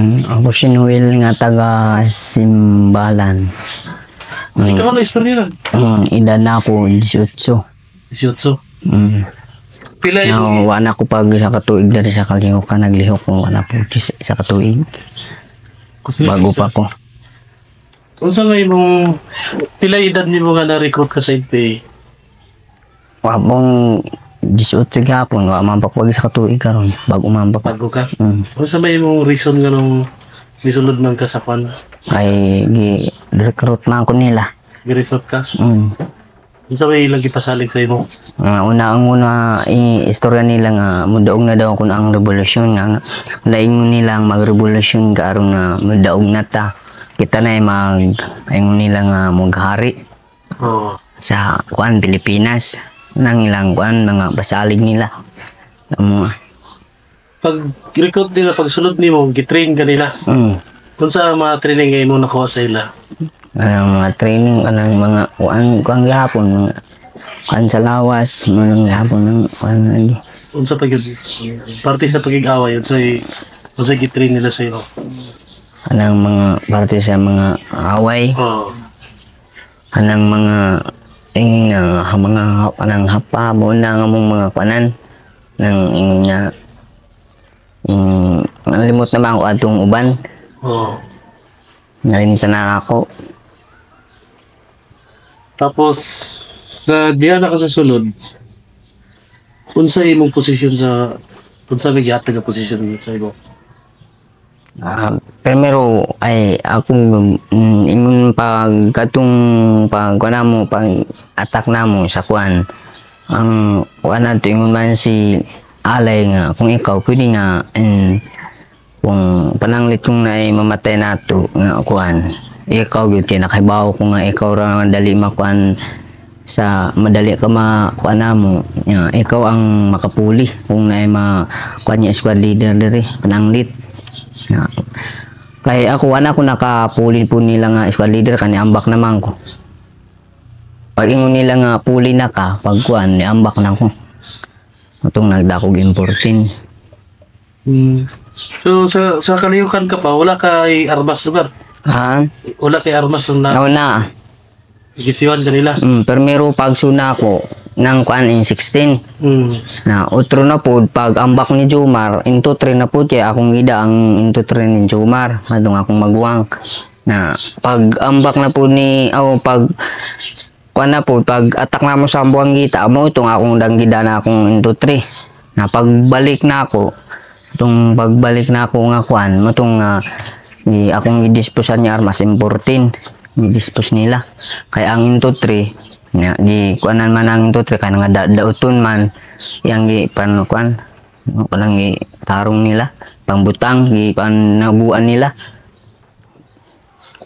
Ako si Noel nga taga Simbalan. Ikaw ano istorya lang? Edad na ako 18. 18. Pila Now, wala ko pag sa katuig dari sa kalihok ka naglihok ko wala po sa katuig. Bago pa ko. Kung sa may mong pila edad ni mo nga na-recruit ka sa NPA? Wapong 18 gapon, wala man pa ko sa katuig karon bago man pa. Bago ka? Kung sa may mong reason nga nung misunod man ka sa pan? Ay, recruit man ko nila. Gi-recruit ka? Kung sa may lagi pasalig sa imo? Ang una, istorya nila nga, mudaog na daw kung ang revolusyon nga. Laingon nila ang mag-revolusyon ka aron na mudaog na ta. Kita na ayong nila nga maghari sa kuan Pilipinas. Nang ilang kuan, mga pasalig nila. Pag recruit nila, pag sunod ni mo, gitrain ka nila? Kung sa mga training ngayon mo nakuha sa ila? Mga training, mga kuan gihapon, mga kuan sa lawas, mga gihapon ng kuan lagi. Kung sa parte sa pag-igawa, yun sa gitrain nila sa iyo? Mga parte sa mga away. Anang mga mga hapa mo na nga mong mga kanan nang ingon nga nalimot naman ako atong uban. Nalinsan na ako. Tapos sa diya na ka sa sulod, unsa imong posisyon sa unsa may gihatag nga posisyon sa imo? Primero ay akong ingon pag attack namo sa kuan ang kuan nato ingon man si Alay nga kung ikaw pwede nga kung pananglit kong na mamatay nato nga kuan ikaw gyud nakahibaw ko nga ikaw ra dali makuan sa madali ka makuan namo ikaw ang makapuli kung na makuan niya squad leader diri pananglit. Kaya ako wala ko nakapuli po nila nga squad leader kani ambak naman ko. Pag ingon nila nga puli na ka pagkuan ni ambak na ko. Atong nagdakog importin. So sa kaliyukan ka pa wala kay armas lugar? Wala kay armas na. Wala. Gisiwan kanila. Pero pag suna ko nang kuan in 16. Na utro na po pag ambak ni Jomar into 3 na po kaya akong ida ang into 3 ni Jomar madong akong magwang na pag ambak na po ni pag kuan na po pag atak na mo sa Buanggita mo itong akong danggida na akong into 3 na pagbalik na ako itong pagbalik na ako nga kuan matong akong i-disposean ni armas in 14 i-dispose nila kaya ang into 3 di kuanan man ang into 3 kaya nga dauton man yang kuan palang tarong nila pangbutang panabuan nila.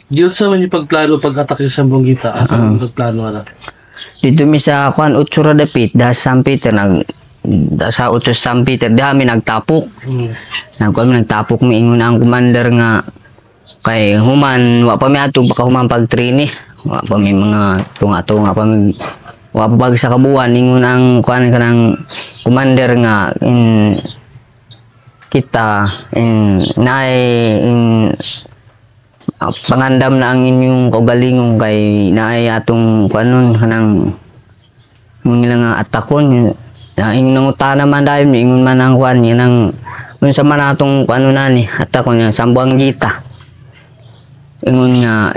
Diyon sa man yung pagplano pag-atake sa Buanggita asa ang pagplano na dito mi sa kuan Utsura dapit da San Peter sa Utos San Peter dami nagtapok nagtapok mi ingon ang commander nga kay human wa pa mi atog baka human pag-train wa pa may mga tunga-tunga pa may wa pa sa kabuan ingon ang kuan kanang commander nga kita pangandam na ang inyong kaugalingong kay naay atong kuanon kanang nila nga atakon ingon nang utana man dahil ingon man ang kuan yan ang unsa man atong kuanon nani atakon nga sa Buanggita. Ingon nga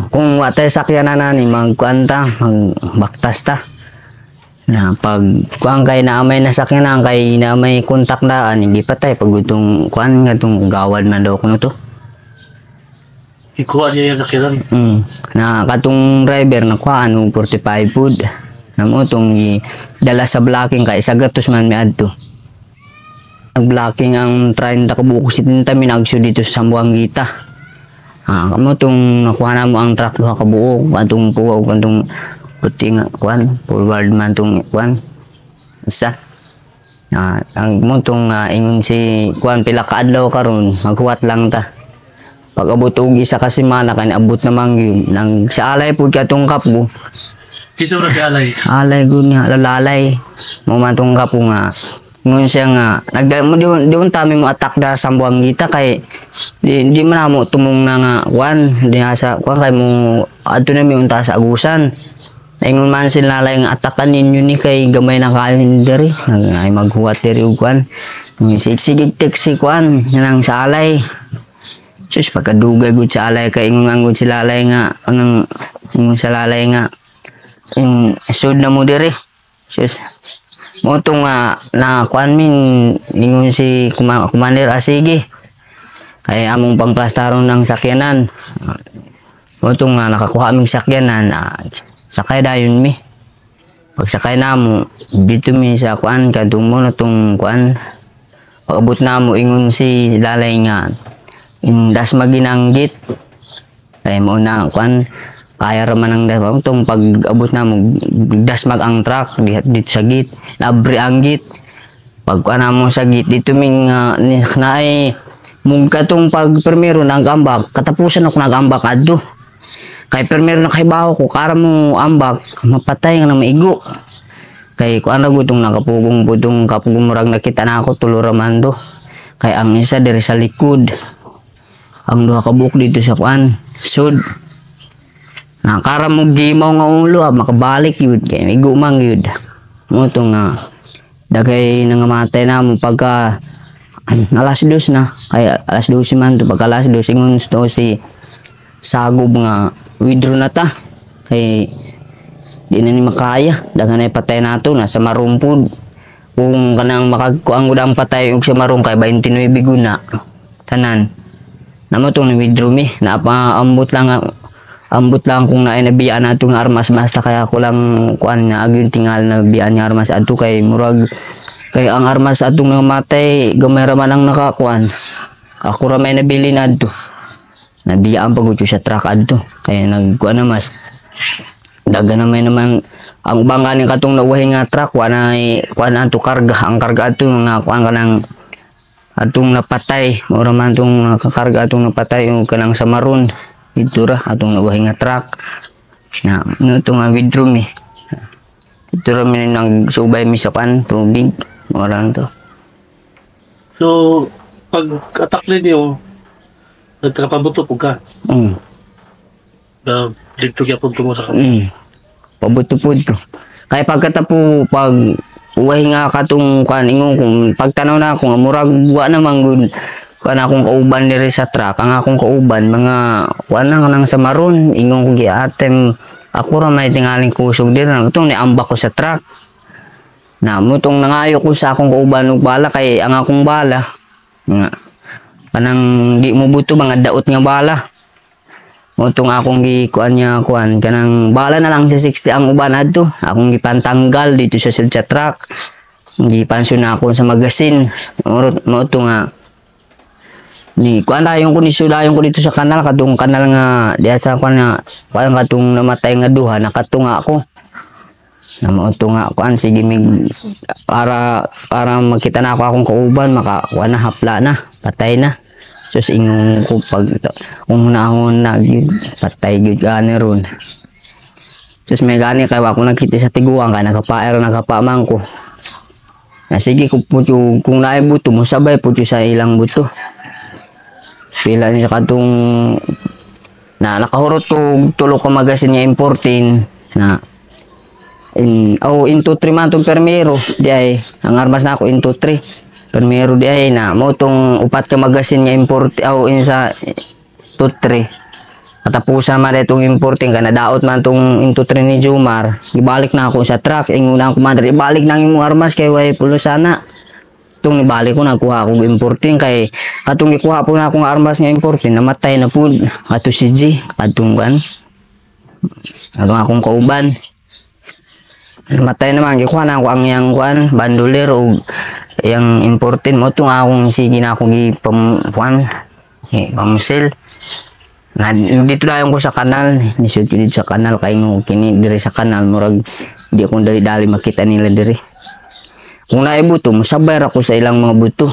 kung watay sakyanan nani magkuanta magbaktas ta na pag kuan kay naamay na sakyanan kay na may kontak daan hindi patay pag utong kuan nga tong gawad man daw kuno to ikuha niya yung sakyanan na katong driver na kuan 45 food na mo tong dala sa blocking kay sa gatos man mi adto nag-blocking ang 30 ka buko sitinta minagso dito sa Buanggita. Kamo tong nakuha na mo ang truck duha ka buo atong puwaw kantong puti nga kuan forward man tong kuan isa ang mo tong ingon si kuan pila ka adlaw karon maghuwat lang ta pag abot og isa ka semana kan abot namang yun nang sa alay pud katong kapo Kiso na si Alay. Alay gud nga lalalay mo man tong kapo nga Ngun siya nga, di tami mo attack da sa buwang kita kay di man mo tumong na nga di nga sa kwan kay mo ato na mi unta sa agusan. Ingon man sila lalay nga atakan ninyo ni kay gamay na kayo ni diri. Ay maghuwat diri og kwan. Sigig teksi kwan nang sa alay. Sus pagkadugay gud sa alay kay ingon gud sila lalay nga anong ingon sa lalay nga sud na mo diri. Sus mo nga na kuan min ingon si Commander Asigi kay among pangplastaron ng sakyanan mo nga nakakuha aming sakyanan sakay dayon mi pag sakay namo dito mi sa kuan kadung mo na tong kuan pag-abot namo ingon si lalay nga indas maginanggit kay mo na kuan kaya raman ang itong pag-abot na mo dasmag ang truck dito sa git labri ang git pagkuha mo sa git dito ming naay mong katong pag primero nagambak katapusan ako nagambak adto kay primero nakaibaw ko kara mo ambak mapatay nga na maigo kay kuan ra gutong nakapugong budong kapugong murag nakita na ako tuluraman do kay ang isa diri sa likod ang duha ka buhok dito sa kuan sud nakara mo gimaw nga ulo makabalik yun kaya may gumang yun mo ito nga dagay nangamatay na mo pagka alas 2 na kaya alas 12 man to pagka alas 2 ingon to si sagob nga withdraw na ta kay di na ni makaya dagan na patay nato nasa marumpod kung kanang makagkuang udang patay og sa marum kay 29 guna tanan namo tong withdraw mi ambot lang kung naay nabiyaan nato nga armas basta kaya ako lang kuan nga agyong tingal na biyaan nga armas adto kay murag kay ang armas atong namatay gamay ra man ang nakakuan ako ra may nabili na adto nabiyaan pagud sa truck adto kay nagkuan na mas daga na may naman ang bangga ni katong nawahi nga truck wala kuan anto karga ang karga adto nga kuan kanang atong napatay mura man tong nakakarga atong napatay yung kanang sa maron ito ra atong nawahi nga truck na ito nga withdraw mi ito ra mi nagsubay mi sa pan tubig walang to so pag attack ninyo nagkapabuto po ka dito kaya punto mo sa kanya pabuto po to kaya pagkatapo pag uwahi nga katong kan ingon kung pagtanaw na ako nga murag wa namang good kana akong kauban diri sa truck ang akong kauban mga wala nang sa maron ingon ko giatem ako ra may tingaling kusog diri itong niambak ko sa truck na mutong nangayo ko sa akong kauban og bala kay ang akong bala nga kanang di mo buto mga daot nga bala mutong akong gikuan niya kuan kanang bala na lang sa 60 ang uban adto akong gipantanggal dito sa truck gipansyon na ako sa magasin mo to nga ni kuan dayon ko ni sulayon ko dito sa kanal kadung kanal nga diha sa kuan nga parang katong namatay nga duha nakatunga ako na mauto nga kuan sige mig para makita na ako akong kauban makakuan na hapla na patay na sus ingon ko pag kung nahon na gyud patay gyud gani ron sus may gani kay ako nakita sa tiguang kay nakapaer nakapamang ko na sige kung naay buto mo sabay putyo sa ilang buto pila niya katong na nakahurot og tulo ka magasin nga importin na into 3 man tong permero di ay ang armas na ako into 3 permero di ay na mo tong upat ka magasin nga import sa to 3 katapusan man itong importing kana daot man tong into 3 ni Jomar ibalik na ako sa truck ingon ako man ibalik na imong armas kay way pulusana itong nibalik ko nagkuha akong importing kay atong ikuha po na akong armas nga importing namatay na po ato si G atong kan atong akong kauban namatay naman gikuha na ako ang yang kuan bandoler o yang importing mo itong akong sige na akong ipampuan pamusil na dito na ko sa kanal nisud ko dito sa kanal kay kini diri sa kanal murag di akong dali-dali makita nila diri kung naibuto musabay ako sa ilang mga buto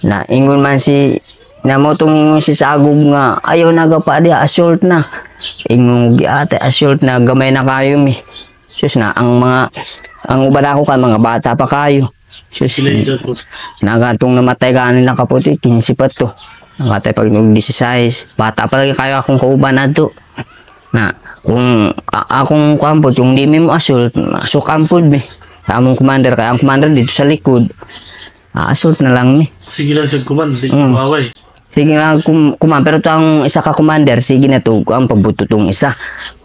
na ingon man si na mo tong ingon si Sagog nga ayaw nagapa dia assault na ingon giate assault na gamay na kayo mi sus na ang uban ako kan mga bata pa kayo Sus, Sila edad po. nagatong namatay ka nila kaputi, 15 pa to. Nagatay pag nag-16. Bata pa lagi kayo akong kauban na to. Na, kung akong kampot, yung di mo assault, so kampot mi. Sa among commander, kaya ang commander dito sa likod. Assault na lang mi. Sige lang siya kuman, di kumaway. Sige na kuman, pero tong isa ka commander, sige na to, ang pabuto tong isa.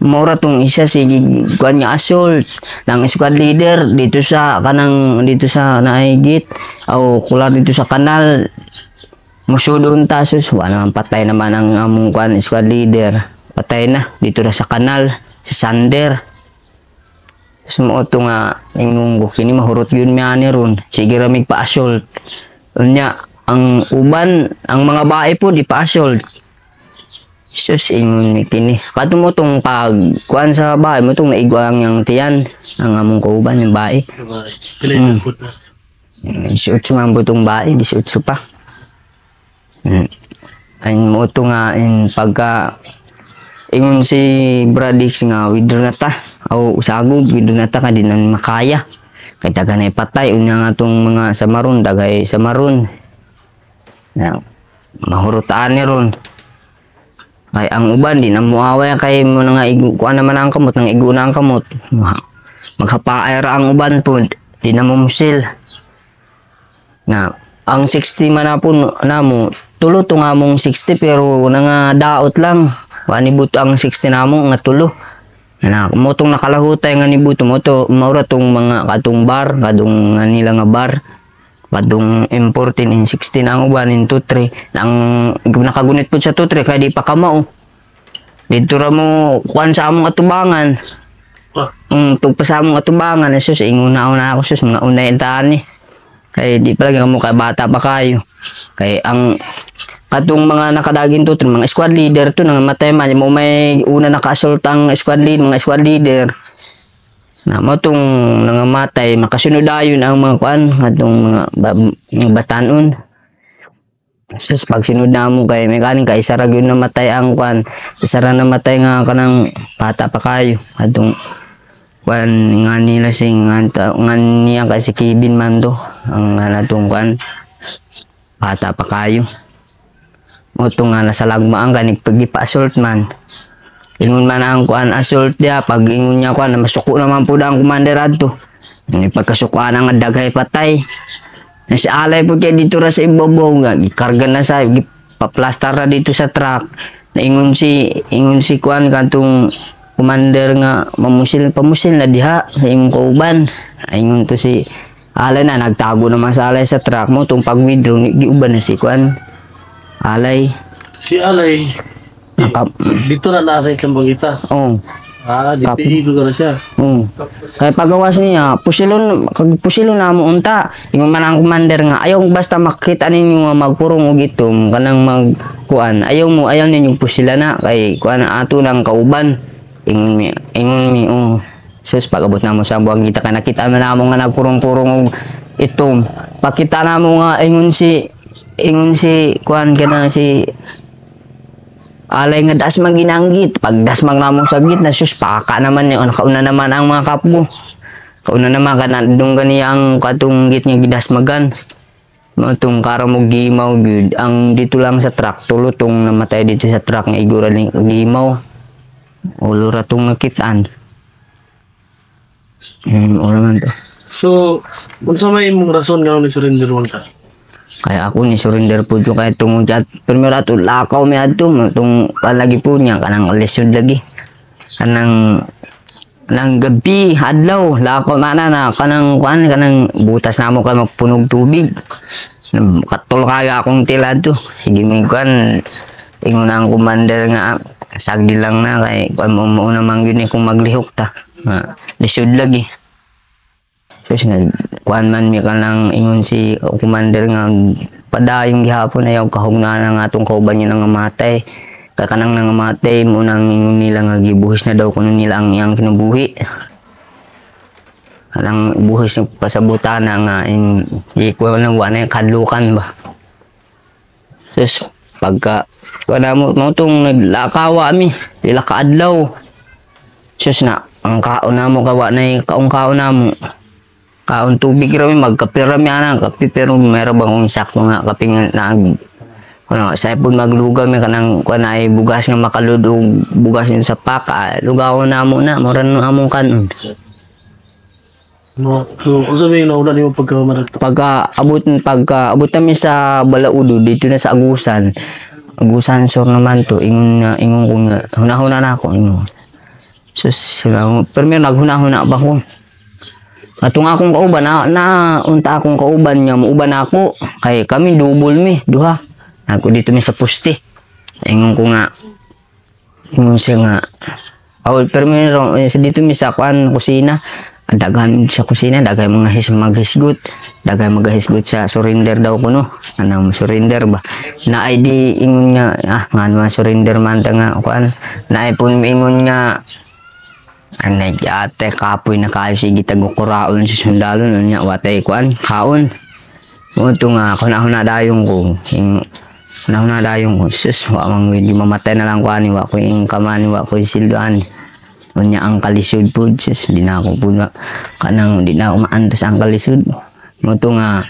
Mura tong isa, sige, kuhan niya assault. Nang squad leader, dito sa naigit, o kular dito sa kanal, musudon tasos, wala naman patay naman ang among kuhan, squad leader. Patay na, dito na sa kanal, sa sander. Sumuot nga, yung kini mahurot yun niya ni ron, sige ramig pa-assault. Unya, ang uban, ang mga bae po, di pa-assault. Sus, ingon ni kini. Kato mo tong pagkuhan sa bae mo, tong naigwang yung tiyan, ang among kauban, yung bae. Pila edad po na. 18 man po tong bae, 18 pa. Ay mo to nga, pagka, ingon si Bradix nga, withdraw na ta. O usagod, withdraw na ta, ka di na makaya. Kaya taga na ipatay, unya nga tong mga samaron, dagay samaron. Mahurutaan ni ron. Kay ang uban, di na muaway kay mo na nga kuha naman ang kamot, nang igo na ang kamot. Maghapaayra ang uban po, di na mumusil. Na, ang 60 man na po na mo, tulo to nga mong 60 pero nga daot lang. Wanibuto ang 60 na mo, nga tulo. Na, motong nakalahutay nga nibuto mo to, maura tong mga katong bar, katong nga nila nga bar. Padung M14 in 16 ang uban in 2-3. Nang nakagunit po sa 2-3 kaya di pa kamao. Dito ra mo kuan sa among atubangan. Tugpa sa among atubangan. Sus, inguna-una ako sus mga unay intaan ni. Kaya di pa lagi kamo kay bata pa kayo. Kaya ang katong mga nakadaging 2-3 mga squad leader to nang matay man mo may una naka-assault ang squad leader, mga squad leader. Na mo tong nangamatay makasunod ayon ang mga kuan atong mga batanon. Sus pag sunod na mo kay may kaning kay isa ra gyud namatay ang kuan, isa ra namatay nga kanang bata pa kayo atong kuan nga nila sing nga niya kay si Kevin man to ang natong kuan bata pa kayo. Mo tong nga nasa lagmaan kanig paggipa-assault man. Ingon man ang kuan assault dia pag ingon niya kuan masuko naman po ang commander adto. Ni pagkasukuan ang daghay patay. Nasi alay po kay dito ra sa ibabaw nga gikarga na sa gipaplastar ra dito sa truck. Naingon si kuan kantong commander nga pamusil na diha sa imong kauban. Ingon to si alay na nagtago naman sa alay sa truck mo tong pag-withdraw giuban na si kuan alay. Si alay dito na nasa isang bangita. Oo. Dito igo ka na siya. Oo. Kaya pagawas niya, pusilon na mo unta. Yung man ang commander nga, ayaw basta makita ninyo nga magpurong og itom, kanang magkuan. Ayaw ninyong pusila na, kay kuan ato ng kauban. Ingon mi, sus, pag-abot na mo sa buwang kita, kaya nakita na mo nga nagpurong-purong og itom. Pakita na mo nga, ingon si, kuan ka na si, alay nga dasmang ginanggit. Pag dasmang namong sagit na sus paka naman niya. Kauna naman ang mga kapmo. Kauna naman ka na doon ganiyang katong git niya gidasmagan. Matong karamog gimaw gud. Ang dito lang sa truck. Tulutong namatay dito sa truck nga igura ni gimaw. Ulo ratong nakitaan. Wala man to. So, unsa may imong rason nga ni surrender man ka? Kaya ako ni surrender po dyan kaya itong primero ato lakaw may ato itong palagi po niya kanang lesyon lagi kanang gabi adlaw lakaw mana na kanang kuan kanang butas na mo kay magpunog tubig katol kaya akong tilad to sige mo kuan ingon ang commander nga sagdi lang na kay kuan mo naman yun kung maglihok ta lesyon lagi. So kuan man mi kanang ingon si commander nga padayong gihapon ayaw kahugnanan nga atong kauban niya nang matay. Kaya kanang nangamatay mo nang ingon nila nga gibuhis na daw kuno nila ang iyang kinabuhi. Kanang buhis ng pasabutan nga ikuha ng wala kadlukan ba. Sus pagka wala mo tong naglakawa mi dila kaadlaw. Sus na ang kaon na mo kawa na kaong kaon na mo. kaon tubig rami magkapirami ana kape pero meron bang kung sakto nga kape nga na ano sa ipon maglugaw mi kanang kuan ay bugas nga makalud og bugas yun sa paka lugaw na mo na moran no among kanon. No, so unsa may nauna nimo pagkamaragta? Pagka abot namin sa Balaudo dito na sa Agusan sor naman to ingon ko nga hunahuna na ako ingon. Sus pero may naghunahuna ba ko. Atong akong kauban na unta akong kauban niya muuban ako kay kami double mi duha. Ako dito mi sa poste. Ingon ko nga ingon siya nga pero meron dito mi sa kusina. Daghan sa kusina, daghay mga maghisgot, daghay maghisgot sa surrender daw kuno. Anong surrender ba? Na ay di ingon nga, nga surrender man ta nga kuan. Na ay pun ingon nga anay ate kapoy na kayo sige tagukuraon sa sundalo nya watay kuan kaon. Mo to nga kunahon na dayong ko. Kunahon na dayong ko. Sus, wa man di mamatay na lang kuan wa ko ing kamani wa ko sildoan. Unya ang kalisod po, sus, di na ako po na, di na ako maantos ang kalisod. Muto nga,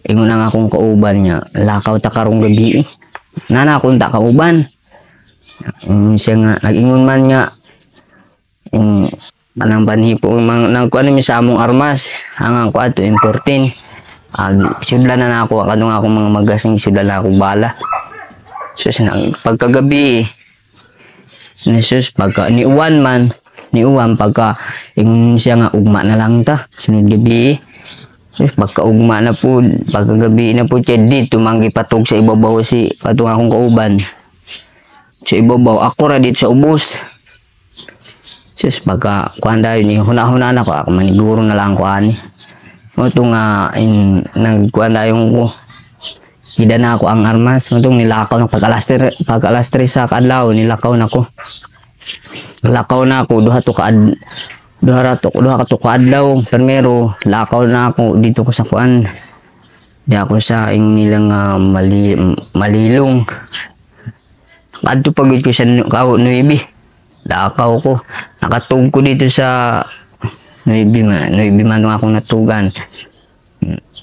ingon na nga akong kauban niya, lakaw ta karong gabi eh. Nana akong ta kauban. Siya nga, nag-ingon man niya, anang panhipo, nagkuhan namin sa among armas, hangang ko ato, importin. Sudlan na ako, akadong akong mga magasing, sudlan na ako bala. Sus, pagkagabi, sus, pagka niuwan man, pagka ingon siya nga ugma na lang ta sunod gabi sus pagka ugma na po pagka gabi na po kaya dito manggipatog sa ibabaw si katong akong kauban sa ibabaw ako ra dito sa ubos sus pagka kuan dayon ni hunahuna na ako maniguro na lang ko ani mo to nga nagkuan dayon ko hida na ako ang armas mo tong nilakaw na pag alas 3 sa kadlaw nilakaw na ko. Lakaw na ako duha ka to kaadlaw permero lakaw na ako dito ko sa kuan di ako sa nilang malilong adto pagid ko sa Nuevi lakaw ko nakatug ko dito sa Nuevi man akong natugan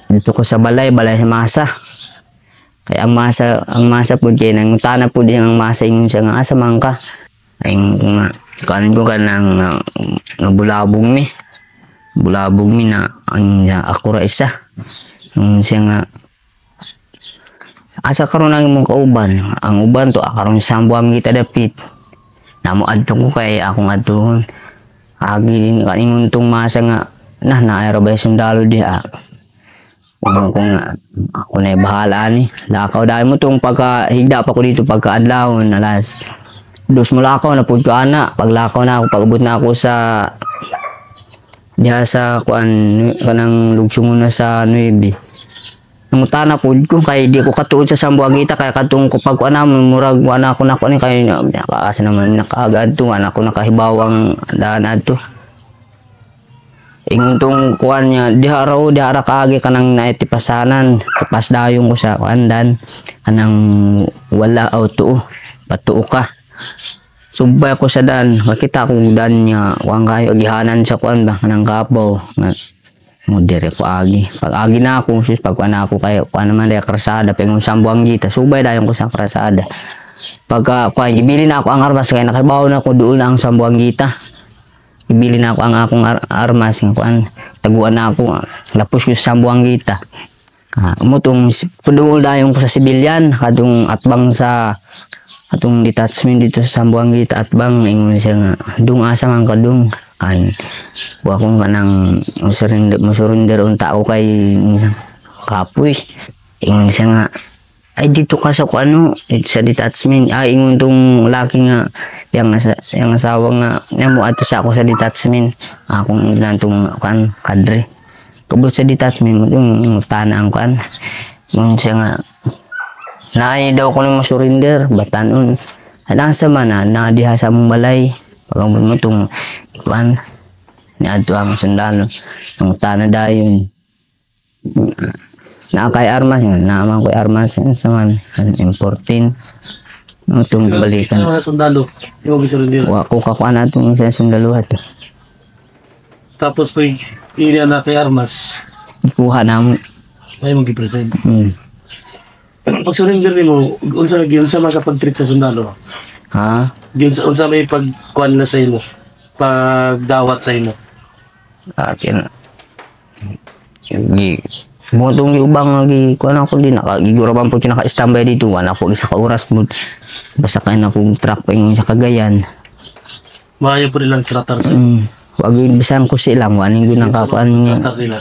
dito ko sa balay sa masa kaya ang masa po kaya nangutana po din ang masa ingon siya nga asa man ka ay nga kanin ko ka ng bulabog mi na ako ra isa siya nga asa karon ang mong kauban ang uban to karon sambuam kita dapit namo adto ko kay akong adton agi kaningon tong masa nga naayra ba sundalo diha ko nga ako na bahala ni lakaw dahil mo tong pagkahigda pa ko dito pagkaadlaw alas dos mo lakaw na pud ko ana paglakaw na ako pag-abot na ako sa diha sa kuan kanang lugsungon na sa Nuevi nangutana pud ko kay di ko katuod sa Sambuagita kay kadtong ko pag ana murag wala ako nako ni kay nakaasa naman nakaagad to anak ko nakahibawang daan adto ingon tong kuan niya diha ra kaagi kanang naitipasanan tapas dayong ko sa kuan dan kanang wala auto patuo ka subay ko sa dan makita ko dan niya kuan kayo agihanan sa kuan ba kanang kabaw nga mo dire ko agi pag agi na ako sus pag kuan ako kay kuan naman daya krasada pengon Sambuangita subay dayon ko sa krasada pagka kuan gibili na ako ang armas kay nakabaw na ako duol na ang Sambuangita ibili na ako ang akong armas ng kuan taguan na ako lapos ko sa Sambuangita umutong puduol dayon ko sa sibilyan kadung atbang sa atong detachment dito sa Sambuangita atbang ingon siya nga dung asa man kadung ay wa kong kanang surrender unta ako kay kapoy ingon siya nga ay dito ka sa kuano sa detachment ingon tong laki nga yang asawa nga mo ato sa ako sa detachment akong inantong kan kadre kabut sa detachment mo yung tanang kan ingon siya nga naay daw ko nang surrender batanon anang sa mana na diha sa mong balay pagambot mo tong kuan ni adto ang sundalo ang tana dayon na kay armas nga naman ko armas sa man importin itong balikan sundalo yung surrender wa ko kakuan atong sa sundalo ato tapos po Iri na kay Armas. Kuha na mo. May mong gi-present. Hmm. Pag surrender nimo, unsa makapag-treat sa sundalo? Ha? Unsa may pagkuan na sa imo? Pagdawat sa imo? Akin. Sige. Butong ubang lagi kuan ako din nakagigura man po naka-standby dito wala ko isa ka oras mo. Basta kay na kong truck sa Cagayan. Maayo po nilang tratar sa imo. Wag bisan ko sila mo aning ginakakuan niya. Tratar sila.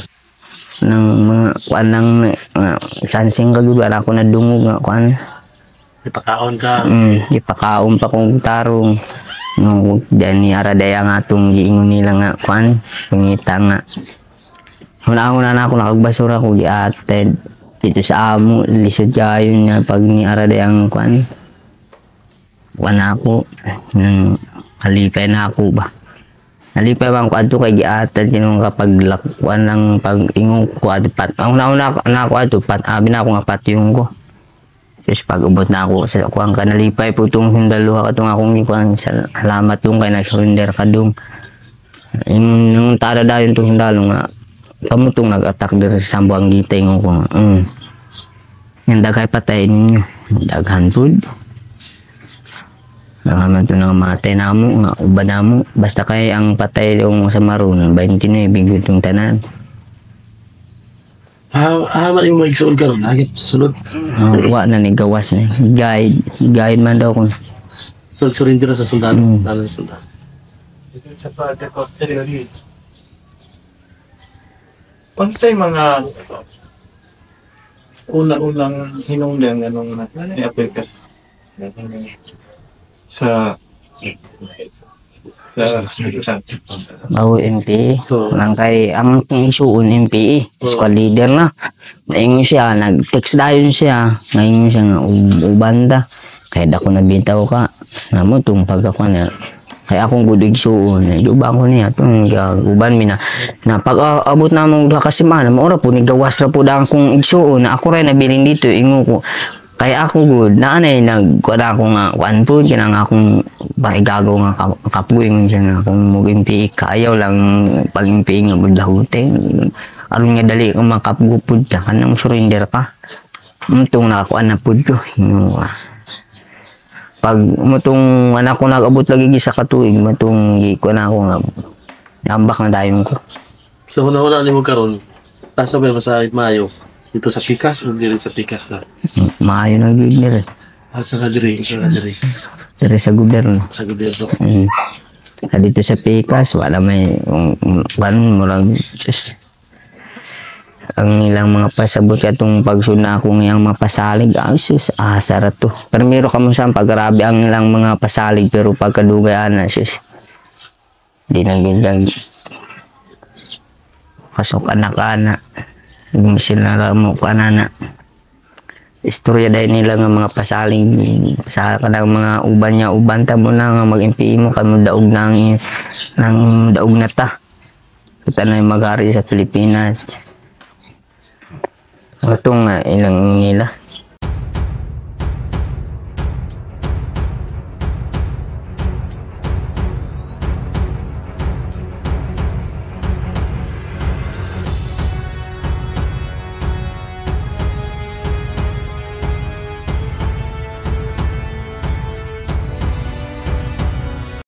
Nang mga kuan nang sansing kagulo ako na dungog nga kuan. Ipakaon ka. Ipakaon pa kong tarong. No, dani aradaya nga atong giingon nila nga kuan, pangita nga. Una-una na ako nakagbasura ko giated dito sa amo lisod kayo na pag ni aradaya ang kuan. Kuan ako nang halipay na ako ba. Halipay bang kuan to kay giated kinong kapag lakuan lang pag ingong ko pat. Una-una na ako ato pat abi na ako nga patyong ko. Tapos pag ubot na ako sa kuang kanalipay po itong hundaluha ka itong akong kuang salamat itong kay nag-surrender ka dong. Yung tada dayon itong hundalo nga kamu itong nag-attack din sa sambuang gitay nga ko. Yung dagay patay ninyo. Daghan po. Naman ito ng matay na mo, nga uba na mo. Basta kay ang patay yung sa maroon, 29 bigod itong tanan. Haman yung mag-isoon ka ron, hagip sa sulod. Wa na ni gawas na. Guide man daw kung. So, surrender sa sundalo. Lalo sa sundalo. Untay mga unang hinungdan anong i-applica sa Bawo MPE. Nang kay ang isuon MPE. Squad leader na. Naingon siya, nag-text dayon siya. Ngayon siya nga ubanda. Kaya dako nabitaw ka. Namo tong pagkakuan na. Kaya akong gudig suon. Iuba ko niya. Itong uban mi na. Na pag abot na mong duha ka semana, maura po, nigawas ra po daan kong igsuon. Na ako rin nabiling dito. Ingo ko. Kaya ako good, naanay nagkuha ako nga one food, kaya nga akong paigagaw nga kapuing siya nga kung mag-impi kayaw lang pag-impi nga budlahote. Aron nga dali kung makapugupod ka, kanang surrender ka. Itong nakakuha na po ko. Pag matong anak ko nag-abot lagi sa katuig, matong gikuha na ako nga, nambak na dayon ko. So, una-una ni mo karon, asa ba sa Mayo? Dito sa Pikas o dito sa Pikas na? Maayo na gud ni rin. Sa Kadiri, Dari sa gobyerno. sa gobyerno. Dito sa Pikas, wala may murag just ang ilang mga pasabot katong pagsuna akong iyang mapasalig sus asara to. Primero kamo sa paggrabe ang ilang mga pasalig pero pagkadugay ana sus. Di na gid pasok anak-anak. Sila mo kanana. Istorya dahil nila nga mga pasaling sa kanang mga uban niya uban ta mo na nga mag-impi mo kamo daog nang daog na ta. Kita na yung mag-ari sa Pilipinas. Ito nga ilang nila.